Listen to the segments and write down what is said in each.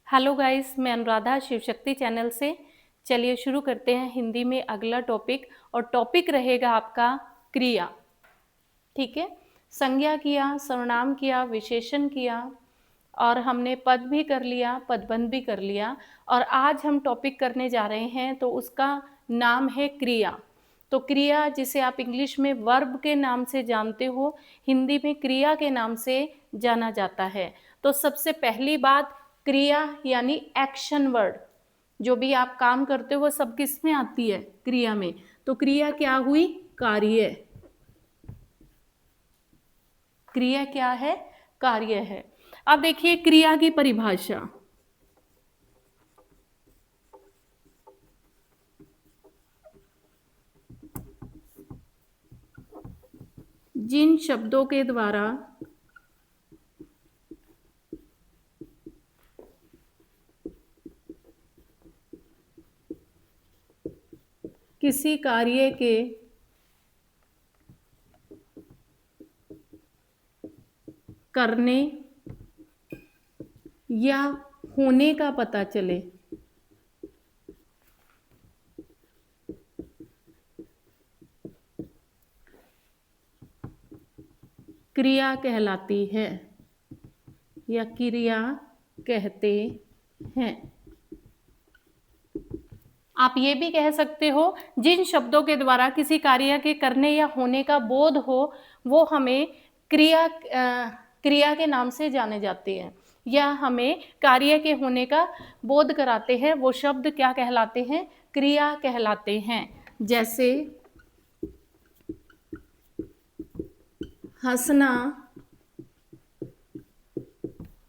Hello guys, मैं Anuradha Shiv Shakti channel से। चलिए शुरू करते हैं हिंदी में अगला टॉपिक। और टॉपिक रहेगा आपका क्रिया। ठीक है, संज्ञा किया, सर्वनाम किया, विशेषण किया और हमने पद भी कर लिया, पदबंध भी कर लिया। और आज हम टॉपिक करने जा रहे हैं तो उसका नाम है क्रिया। तो क्रिया, जिसे आप इंग्लिश में वर्ब के नाम से जानते हो, हिंदी में क्रिया के नाम से जाना जाता है। तो सबसे पहली बात, क्रिया यानी एक्शन वर्ड। जो भी आप काम करते हो वो सब किस में आती है? क्रिया में। तो क्रिया क्या हुई? कार्य। क्रिया क्या है? कार्य है। अब देखिए क्रिया की परिभाषा। जिन शब्दों के द्वारा किसी कार्य के करने या होने का पता चले, क्रिया कहलाती है या क्रिया कहते हैं। आप ये भी कह सकते हो, जिन शब्दों के द्वारा किसी कार्य के करने या होने का बोध हो वो हमें क्रिया के नाम से जाने जाते हैं, या हमें कार्य के होने का बोध कराते हैं। वो शब्द क्या कहलाते हैं? क्रिया कहलाते हैं। जैसे हंसना,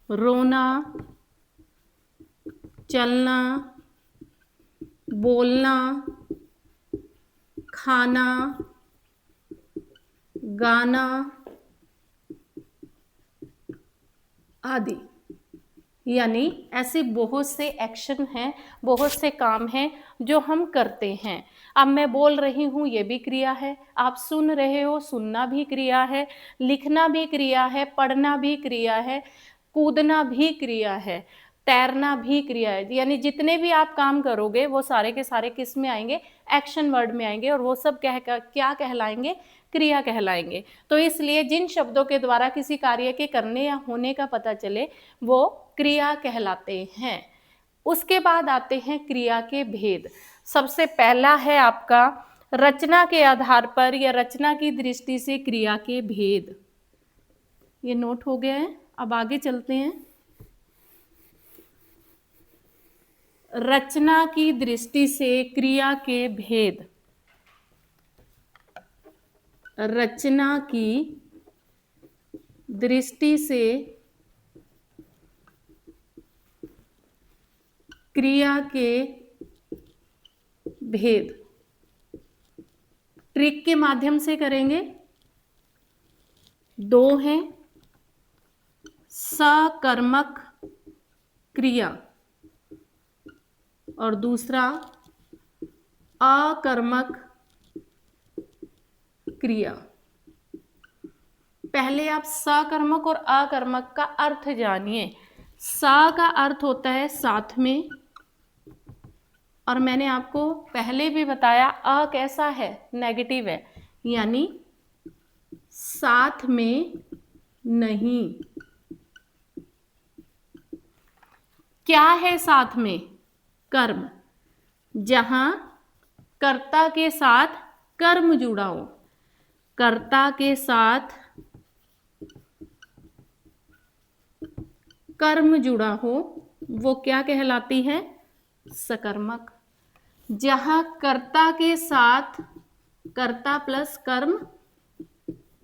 रोना, चलना, बोलना, खाना, गाना आदि। यानी ऐसे बहुत से एक्शन हैं, बहुत से काम हैं जो हम करते हैं। अब मैं बोल रही हूँ, ये भी क्रिया है। आप सुन रहे हो, सुनना भी क्रिया है। लिखना भी क्रिया है, पढ़ना भी क्रिया है, कूदना भी क्रिया है, तैरना भी क्रिया है। यानी जितने भी आप काम करोगे वो सारे के सारे किस में आएंगे? एक्शन वर्ड में आएंगे। और वो सब क्या कहलाएंगे? क्रिया कहलाएंगे। तो इसलिए जिन शब्दों के द्वारा किसी कार्य के करने या होने का पता चले वो क्रिया कहलाते हैं। उसके बाद आते हैं क्रिया के भेद। सबसे पहला है आपका रचना के आधार पर या रचना की दृष्टि से क्रिया के भेद। ये नोट हो गया है। अब आगे चलते हैं। रचना की दृष्टि से क्रिया के भेद। रचना की दृष्टि से क्रिया के भेद ट्रिक के माध्यम से करेंगे। दो हैं, सकर्मक क्रिया और दूसरा अकर्मक क्रिया। पहले आप सकर्मक और अकर्मक का अर्थ जानिए। सा का अर्थ होता है साथ में, और मैंने आपको पहले भी बताया अ कैसा है? नेगेटिव है, यानी साथ में नहीं। क्या है साथ में? कर्म। जहां कर्ता के साथ कर्म जुड़ा हो, कर्ता के साथ कर्म जुड़ा हो, वो क्या कहलाती है? सकर्मक। जहां कर्ता के साथ कर्ता प्लस कर्म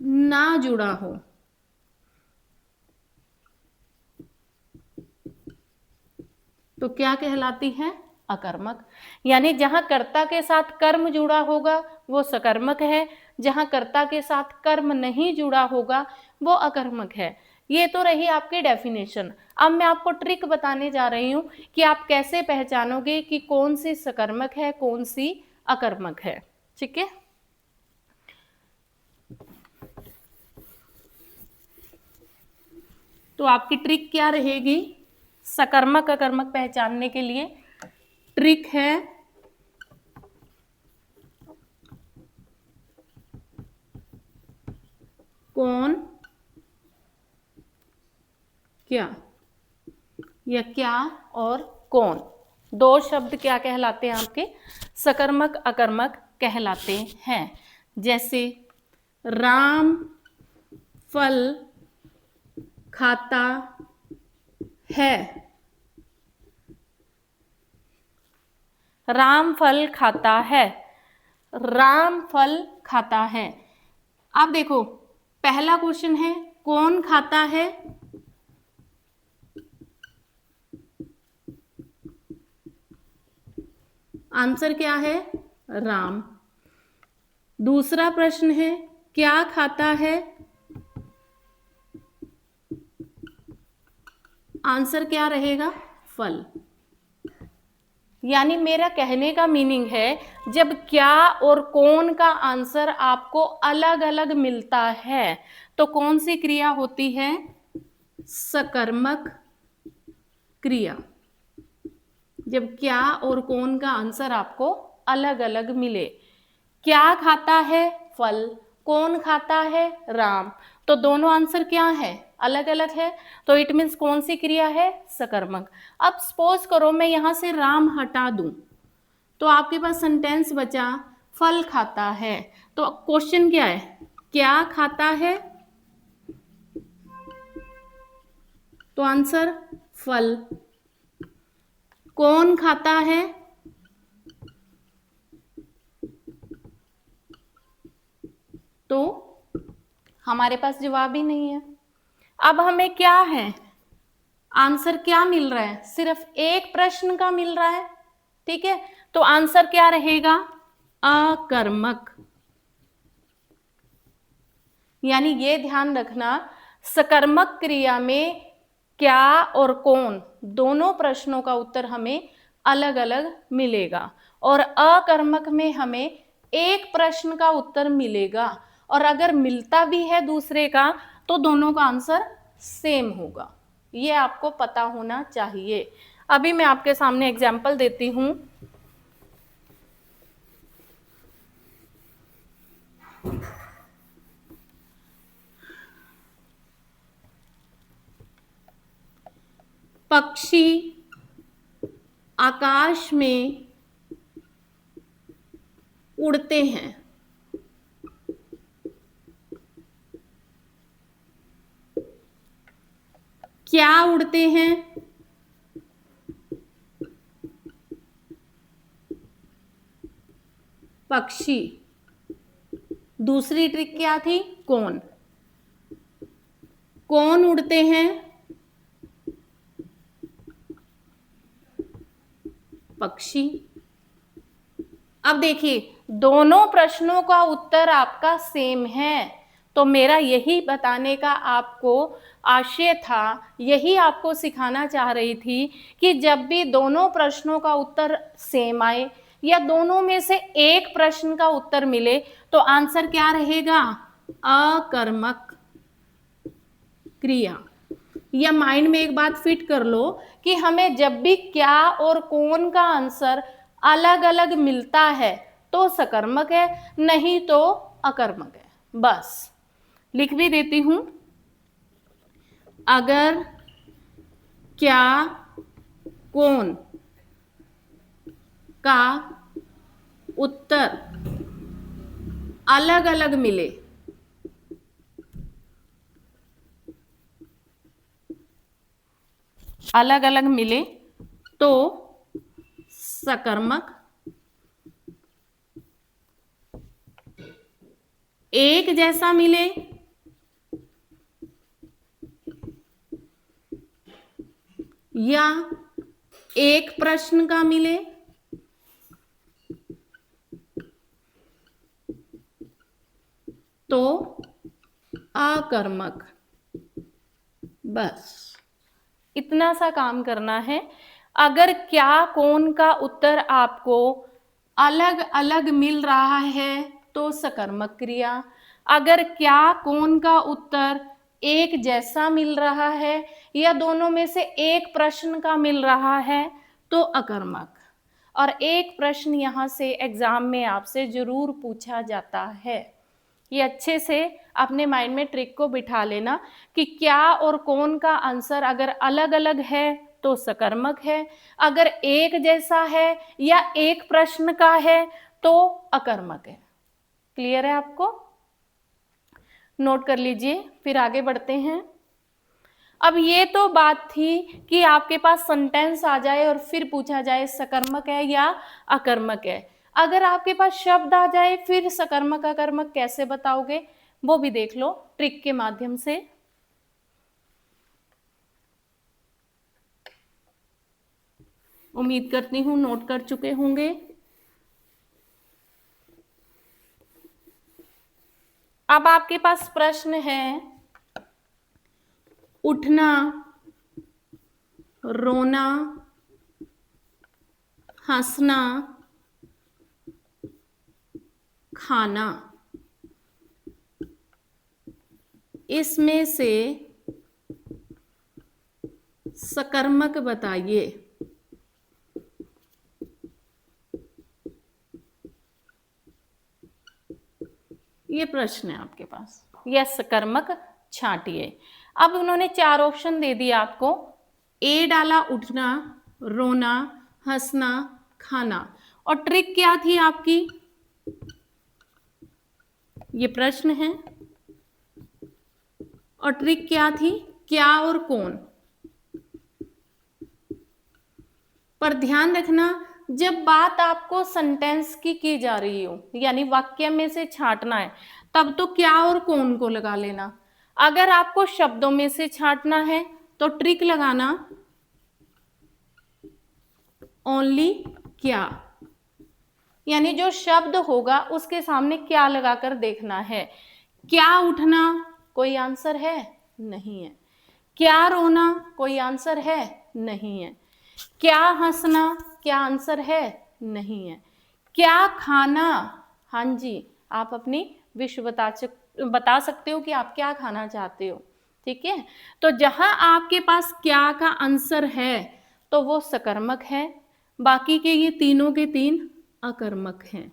ना जुड़ा हो, तो क्या कहलाती है? अकर्मक। यानी जहां कर्ता के साथ कर्म जुड़ा होगा वो सकर्मक है, जहां कर्ता के साथ कर्म नहीं जुड़ा होगा वो अकर्मक है। ये तो रही आपकी डेफिनेशन। अब मैं आपको ट्रिक बताने जा रही हूं कि आप कैसे पहचानोगे कि कौन सी सकर्मक है, कौन सी अकर्मक है। ठीक है, तो आपकी ट्रिक क्या रहेगी? सकर्मक अकर्मक पहचानने के लिए ट्रिक है, कौन क्या, या क्या और कौन, दो शब्द क्या कहलाते हैं आपके, सकर्मक अकर्मक कहलाते हैं। जैसे राम फल खाता है, राम फल खाता है, राम फल खाता है। अब देखो पहला क्वेश्चन है कौन खाता है, आंसर क्या है, राम। दूसरा प्रश्न है क्या खाता है, आंसर क्या रहेगा, फल। यानी मेरा कहने का मीनिंग है जब क्या और कौन का आंसर आपको अलग अलग मिलता है तो कौन सी क्रिया होती है, सकर्मक क्रिया। जब क्या और कौन का आंसर आपको अलग अलग मिले, क्या खाता है, फल, कौन खाता है, राम, तो दोनों आंसर क्या है, अलग अलग है, तो इट मीन्स कौन सी क्रिया है, सकर्मक। अब सपोज करो मैं यहां से राम हटा दूं तो आपके पास सेंटेंस बचा फल खाता है। तो क्वेश्चन क्या है, क्या खाता है, तो आंसर फल, कौन खाता है, तो हमारे पास जवाब ही नहीं है। अब हमें क्या है, आंसर क्या मिल रहा है, सिर्फ एक प्रश्न का मिल रहा है, ठीक है, तो आंसर क्या रहेगा, अकर्मक। यानी ये ध्यान रखना सकर्मक क्रिया में क्या और कौन दोनों प्रश्नों का उत्तर हमें अलग अलग मिलेगा और अकर्मक में हमें एक प्रश्न का उत्तर मिलेगा, और अगर मिलता भी है दूसरे का तो दोनों का आंसर सेम होगा। ये आपको पता होना चाहिए। अभी मैं आपके सामने एग्जाम्पल देती हूं। पक्षी आकाश में उड़ते हैं, क्या उड़ते हैं, पक्षी। दूसरी ट्रिक क्या थी, कौन, कौन उड़ते हैं, पक्षी। अब देखिए दोनों प्रश्नों का उत्तर आपका सेम है, तो मेरा यही बताने का आपको आशय था, यही आपको सिखाना चाह रही थी कि जब भी दोनों प्रश्नों का उत्तर सेम आए या दोनों में से एक प्रश्न का उत्तर मिले तो आंसर क्या रहेगा, अकर्मक क्रिया। या माइंड में एक बात फिट कर लो कि हमें जब भी क्या और कौन का आंसर अलग अलग मिलता है तो सकर्मक है, नहीं तो अकर्मक है। बस लिख भी देती हूं, अगर क्या कौन का उत्तर अलग अलग मिले तो सकर्मक, एक जैसा मिले या एक प्रश्न का मिले तो अकर्मक। बस इतना सा काम करना है। अगर क्या कौन का उत्तर आपको अलग अलग मिल रहा है तो सकर्मक क्रिया, अगर क्या कौन का उत्तर एक जैसा मिल रहा है या दोनों में से एक प्रश्न का मिल रहा है तो अकर्मक। और एक प्रश्न यहाँ से एग्जाम में आपसे जरूर पूछा जाता है, ये अच्छे से अपने माइंड में ट्रिक को बिठा लेना कि क्या और कौन का आंसर अगर अलग अलग है तो सकर्मक है, अगर एक जैसा है या एक प्रश्न का है तो अकर्मक है। क्लियर है आपको? नोट कर लीजिए, फिर आगे बढ़ते हैं। अब ये तो बात थी कि आपके पास सेंटेंस आ जाए और फिर पूछा जाए सकर्मक है या अकर्मक है। अगर आपके पास शब्द आ जाए फिर सकर्मक अकर्मक कैसे बताओगे, वो भी देख लो ट्रिक के माध्यम से। उम्मीद करती हूं नोट कर चुके होंगे। अब आपके पास प्रश्न है, उठना, रोना, हंसना, खाना, इसमें से सकर्मक बताइए। ये प्रश्न है आपके पास, यह सकर्मक छांटिए। अब उन्होंने 4 ऑप्शन दे दिए आपको, ए डाला उठना, रोना, हंसना, खाना। और ट्रिक क्या थी आपकी, ये प्रश्न है और ट्रिक क्या थी, क्या और कौन। पर ध्यान रखना, जब बात आपको सेंटेंस की जा रही हो यानी वाक्य में से छांटना है तब तो क्या और कौन को लगा लेना। अगर आपको शब्दों में से छांटना है तो ट्रिक लगाना ओनली क्या, यानी जो शब्द होगा उसके सामने क्या लगाकर देखना है। क्या उठना कोई आंसर है नहीं है, क्या रोना कोई आंसर है नहीं है, क्या हंसना क्या आंसर है नहीं है, क्या खाना, हाँ जी आप अपनी विश बता सकते हो कि आप क्या खाना चाहते हो। ठीक है, तो जहां आपके पास क्या का आंसर है तो वो सकर्मक है, बाकी के ये तीनों के तीन अकर्मक हैं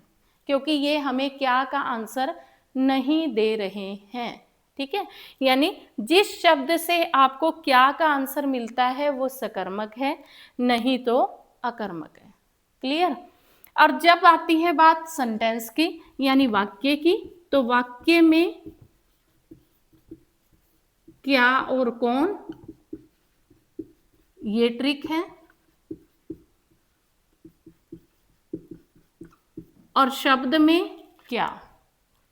क्योंकि ये हमें क्या का आंसर नहीं दे रहे हैं। ठीक है, यानी जिस शब्द से आपको क्या का आंसर मिलता है वो सकर्मक है, नहीं तो अकर्मक है। क्लियर? और जब आती है बात सेंटेंस की यानी वाक्य की, तो वाक्य में क्या और कौन, ये ट्रिक है। और शब्द में क्या,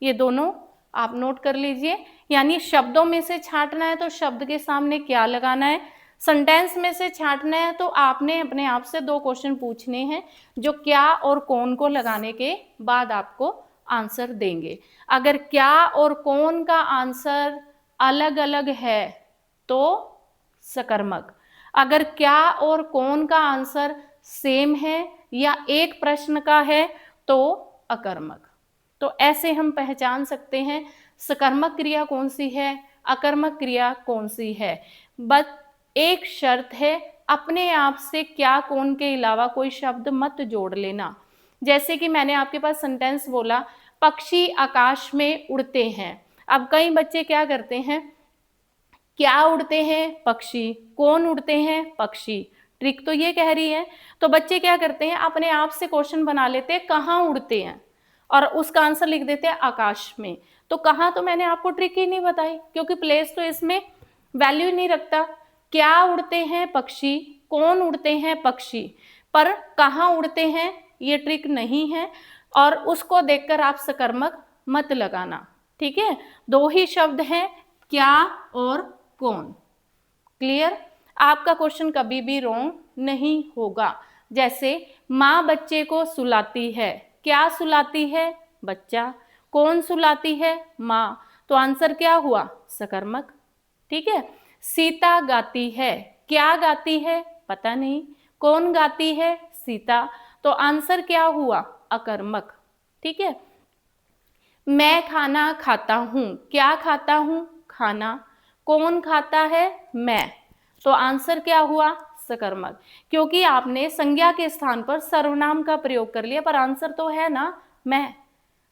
ये दोनों आप नोट कर लीजिए। यानी शब्दों में से छांटना है तो शब्द के सामने क्या लगाना है, सेंटेंस में से छांटना है तो आपने अपने आप से 2 क्वेश्चन पूछने हैं जो क्या और कौन को लगाने के बाद आपको आंसर देंगे। अगर क्या और कौन का आंसर अलग अलग है तो सकर्मक, अगर क्या और कौन का आंसर सेम है या एक प्रश्न का है तो अकर्मक। तो ऐसे हम पहचान सकते हैं सकर्मक क्रिया कौन सी है, अकर्मक क्रिया कौन सी है। बस एक शर्त है, अपने आप से क्या कौन के अलावा कोई शब्द मत जोड़ लेना। जैसे कि मैंने आपके पास सेंटेंस बोला, पक्षी आकाश में उड़ते हैं। अब कई बच्चे क्या करते हैं, क्या उड़ते हैं पक्षी, कौन उड़ते हैं पक्षी, ट्रिक तो ये कह रही है। तो बच्चे क्या करते हैं, अपने आप से क्वेश्चन बना लेते हैं कहाँ उड़ते हैं और उसका आंसर लिख देते हैं आकाश में। तो कहाँ, तो मैंने आपको ट्रिक ही नहीं बताई क्योंकि प्लेस तो इसमें वैल्यू नहीं रखता। क्या उड़ते हैं पक्षी, कौन उड़ते हैं पक्षी, पर कहाँ उड़ते हैं ये ट्रिक नहीं है और उसको देखकर आप सकर्मक मत लगाना। ठीक है, 2 ही शब्द हैं, क्या और कौन। क्लियर? आपका क्वेश्चन कभी भी रॉन्ग नहीं होगा। जैसे माँ बच्चे को सुलाती है, क्या सुलाती है बच्चा, कौन सुलाती है माँ, तो आंसर क्या हुआ सकर्मक। ठीक है, सीता गाती है, क्या गाती है पता नहीं, कौन गाती है सीता, तो आंसर क्या हुआ अकर्मक। ठीक है, मैं खाना खाता हूं, क्या खाता हूं खाना, कौन खाता है? मैं। तो आंसर क्या हुआ? सकर्मक, क्योंकि आपने संज्ञा के स्थान पर सर्वनाम का प्रयोग कर लिया, पर आंसर तो है ना मैं।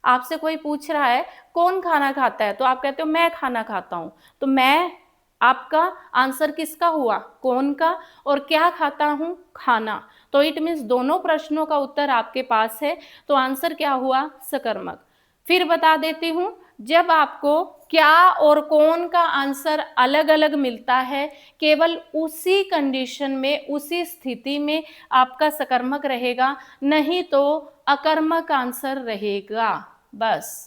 आपसे कोई पूछ रहा है कौन खाना खाता है, तो आप कहते हो मैं खाना खाता हूं, तो मैं आपका आंसर किसका हुआ? कौन का। और क्या खाता हूं? खाना। तो इट मीन्स दोनों प्रश्नों का उत्तर आपके पास है, तो आंसर क्या हुआ? सकर्मक। फिर बता देती हूं, जब आपको क्या और कौन का आंसर अलग अलग मिलता है, केवल उसी कंडीशन में, उसी स्थिति में आपका सकर्मक रहेगा, नहीं तो अकर्मक आंसर रहेगा, बस।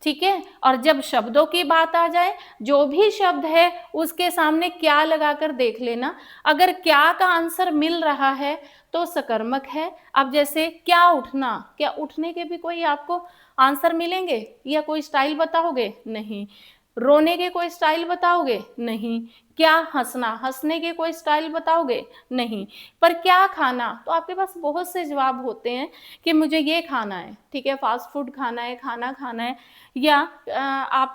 ठीक है। और जब शब्दों की बात आ जाए, जो भी शब्द है उसके सामने क्या लगाकर देख लेना। अगर क्या का आंसर मिल रहा है तो सकर्मक है। अब जैसे क्या उठना, क्या उठने के भी कोई आपको आंसर मिलेंगे या कोई स्टाइल बताओगे? नहीं। रोने के कोई स्टाइल बताओगे? नहीं। क्या हंसना, हंसने के कोई स्टाइल बताओगे? नहीं। पर क्या खाना, तो आपके पास बहुत से जवाब होते हैं कि मुझे ये खाना है, ठीक है, फास्ट फूड खाना है, खाना खाना है, या आप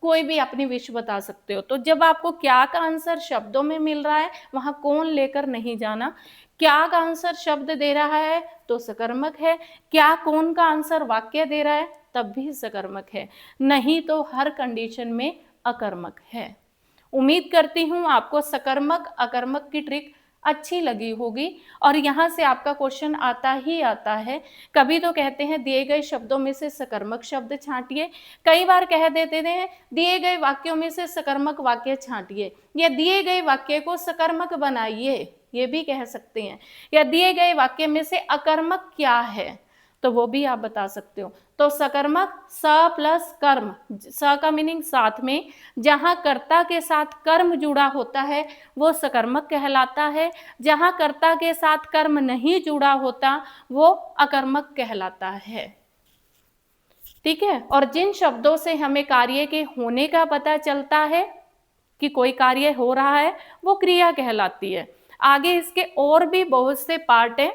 कोई भी अपनी विश बता सकते हो। तो जब आपको क्या का आंसर शब्दों में मिल रहा है, वहां कौन लेकर नहीं जाना। क्या का आंसर शब्द दे रहा है तो सकर्मक है, क्या कौन का आंसर वाक्य दे रहा है तब भी सकर्मक है, नहीं तो हर कंडीशन में अकर्मक है। उम्मीद करती हूं आपको सकर्मक अकर्मक की ट्रिक अच्छी लगी होगी, और यहाँ से आपका क्वेश्चन आता ही आता है। कभी तो कहते हैं दिए गए शब्दों में से सकर्मक शब्द छांटिए, कई बार कह देते हैं दिए गए वाक्यों में से सकर्मक वाक्य छांटिए, या दिए गए वाक्य को सकर्मक बनाइए, ये भी कह सकते हैं, या दिए गए वाक्य में से अकर्मक क्या है तो वो भी आप बता सकते हो। तो सकर्मक स प्लस कर्म, स का मीनिंग साथ में, जहां कर्ता के साथ कर्म जुड़ा होता है वो सकर्मक कहलाता है, जहां कर्ता के साथ कर्म नहीं जुड़ा होता वो अकर्मक कहलाता है। ठीक है। और जिन शब्दों से हमें कार्य के होने का पता चलता है कि कोई कार्य हो रहा है वो क्रिया कहलाती है। आगे इसके और भी बहुत से पार्ट हैं,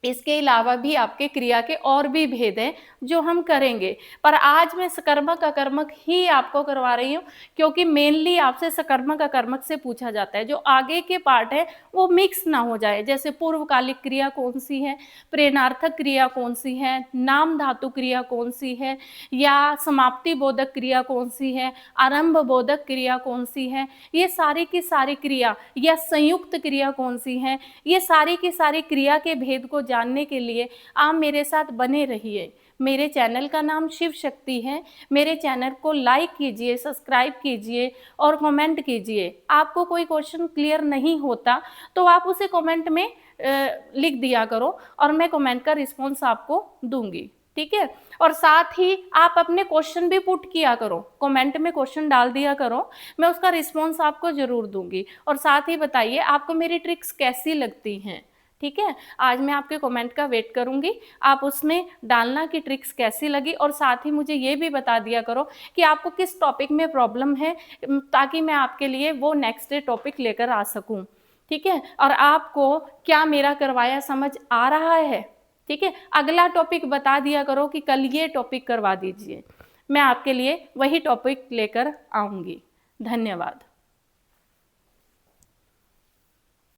इसके अलावा भी आपके क्रिया के और भी भेद हैं जो हम करेंगे, पर आज मैं सकर्मक अकर्मक ही आपको करवा रही हूँ, क्योंकि मेनली आपसे सकर्मक अकर्मक से पूछा जाता है। जो आगे के पार्ट है वो मिक्स ना हो जाए, जैसे पूर्वकालिक क्रिया कौन सी है, प्रेरणार्थक क्रिया कौन सी है, नाम धातु क्रिया कौन सी है, या समाप्ति बोधक क्रिया कौन सी है, आरंभ बोधक क्रिया कौन सी है, ये सारी की सारी क्रिया, या संयुक्त क्रिया कौन सी है, ये सारी की सारी क्रिया के भेद को जानने के लिए आप मेरे साथ बने रहिए। मेरे चैनल का नाम शिव शक्ति है। मेरे चैनल को लाइक कीजिए, सब्सक्राइब कीजिए और कमेंट कीजिए। आपको कोई क्वेश्चन क्लियर नहीं होता तो आप उसे कमेंट में लिख दिया करो और मैं कमेंट का रिस्पॉन्स आपको दूंगी। ठीक है। और साथ ही आप अपने क्वेश्चन भी पुट किया करो, कमेंट में क्वेश्चन डाल दिया करो, मैं उसका रिस्पॉन्स आपको जरूर दूंगी। और साथ ही बताइए आपको मेरी ट्रिक्स कैसी लगती हैं। ठीक है। आज मैं आपके कमेंट का वेट करूंगी, आप उसमें डालना कि ट्रिक्स कैसी लगी, और साथ ही मुझे ये भी बता दिया करो कि आपको किस टॉपिक में प्रॉब्लम है, ताकि मैं आपके लिए वो नेक्स्ट डे टॉपिक लेकर आ सकूं। ठीक है। और आपको क्या मेरा करवाया समझ आ रहा है? ठीक है। अगला टॉपिक बता दिया करो कि कल ये टॉपिक करवा दीजिए, मैं आपके लिए वही टॉपिक लेकर आऊंगी। धन्यवाद।